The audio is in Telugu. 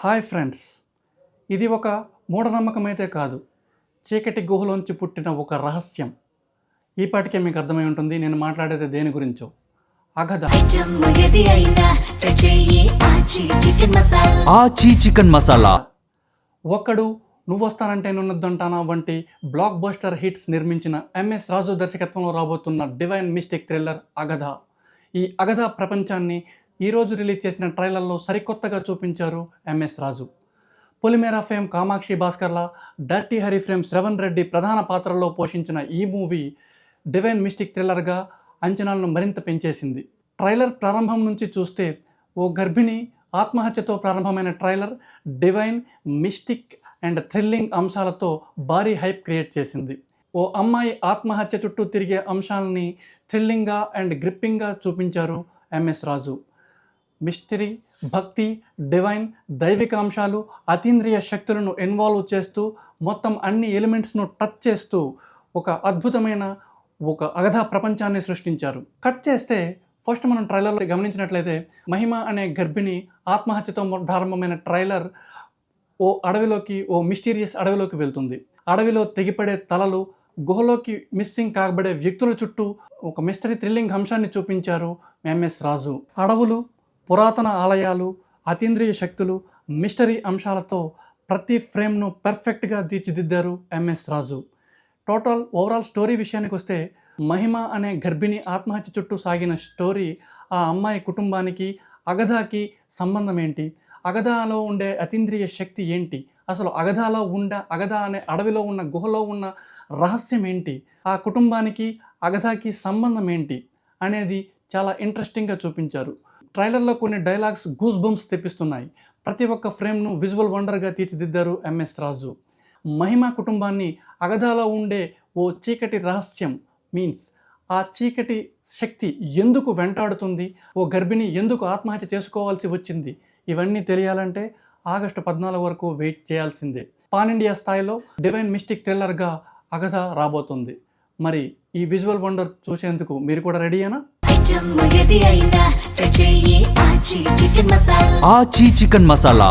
హాయ్ ఫ్రెండ్స్, ఇది ఒక మూఢనమ్మకమైతే కాదు, చీకటి గుహలోంచి పుట్టిన ఒక రహస్యం. ఈ పాటికే మీకు అర్థమై ఉంటుంది నేను మాట్లాడేది దేని గురించో. అగధ. ఆచి చికెన్ మసాలా. ఒక్కడు నువ్వొస్తానంటే నున్నొద్దంటానా వంటి బ్లాక్ బస్టర్ హిట్స్ నిర్మించిన ఎంఎస్ రాజు దర్శకత్వంలో రాబోతున్న డివైన్ మిస్టిక్ థ్రిల్లర్ అగధ. ఈ అగధ ప్రపంచాన్ని ఈరోజు రిలీజ్ చేసిన ట్రైలర్లో సరికొత్తగా చూపించారు MS Raju. Polimera fame Kamakshi Bhaskarla, dirty Hari frame Shravan Reddy ప్రధాన పాత్రల్లో పోషించిన ఈ మూవీ డివైన్ మిస్టిక్ థ్రిల్లర్గా అంచనాలను మరింత పెంచేసింది. ట్రైలర్ ప్రారంభం నుంచి చూస్తే ఓ గర్భిణి ఆత్మహత్యతో ప్రారంభమైన trailer divine, mystic and thrilling అంశాలతో భారీ హైప్ క్రియేట్ చేసింది. ఓ అమ్మాయి ఆత్మహత్య చుట్టూ తిరిగే అంశాలని థ్రిల్లింగ్గా అండ్ గ్రిప్పింగ్గా చూపించారు ఎంఎస్ రాజు. మిస్టరీ, భక్తి, డివైన్, దైవిక అంశాలు, అతీంద్రియ శక్తులను ఇన్వాల్వ్ చేస్తూ మొత్తం అన్ని ఎలిమెంట్స్ను టచ్ చేస్తూ ఒక అద్భుతమైన ఒక అగధ ప్రపంచాన్ని సృష్టించారు. కట్ చేస్తే ఫస్ట్ మనం ట్రైలర్లో గమనించినట్లయితే మహిమ అనే గర్భిణి ఆత్మహత్యతో ప్రారంభమైన ట్రైలర్ ఓ మిస్టీరియస్ అడవిలోకి వెళ్తుంది. అడవిలో తెగిపడే తలలు, గుహలోకి మిస్సింగ్ కాబడే వ్యక్తుల చుట్టూ ఒక మిస్టరీ థ్రిల్లింగ్ అంశాన్ని చూపించారు ఎంఎస్ రాజు. అడవులు, పురాతన ఆలయాలు, అతీంద్రియ శక్తులు, మిస్టరీ అంశాలతో ప్రతి ఫ్రేమ్ను పర్ఫెక్ట్గా తీర్చిదిద్దారు ఎంఎస్ రాజు. ఓవరాల్ స్టోరీ విషయానికి వస్తే మహిమ అనే గర్భిణి ఆత్మహత్య చుట్టూ సాగిన స్టోరీ, ఆ అమ్మాయి కుటుంబానికి అగధకి సంబంధం ఏంటి, అగధలో ఉండే అతీంద్రియ శక్తి ఏంటి, అసలు అగధ అనే అడవిలో ఉన్న గుహలో ఉన్న రహస్యం ఏంటి, ఆ కుటుంబానికి అగధకి సంబంధం ఏంటి అనేది చాలా ఇంట్రెస్టింగ్గా చూపించారు. ట్రైలర్లో కొన్ని డైలాగ్స్ గూస్ బంప్స్ తెప్పిస్తున్నాయి. ప్రతి ఒక్క ఫ్రేమ్ను విజువల్ వండర్గా తీర్చిదిద్దారు ఎంఎస్ రాజు. మహిమ కుటుంబాన్ని అగధలో ఉండే ఓ చీకటి రహస్యం మీన్స్ ఆ చీకటి శక్తి ఎందుకు వెంటాడుతుంది, ఓ గర్భిణి ఎందుకు ఆత్మహత్య చేసుకోవాల్సి వచ్చింది, ఇవన్నీ తెలియాలంటే ఆగస్టు 14 వరకు వెయిట్ చేయాల్సిందే. పాన్ ఇండియా స్థాయిలో డివైన్ మిస్టిక్ థ్రిల్లర్గా అగధ రాబోతుంది. మరి ఈ విజువల్ వండర్ చూసేందుకు మీరు కూడా రెడీయేనా? ఆచి చికెన్ మసాలా.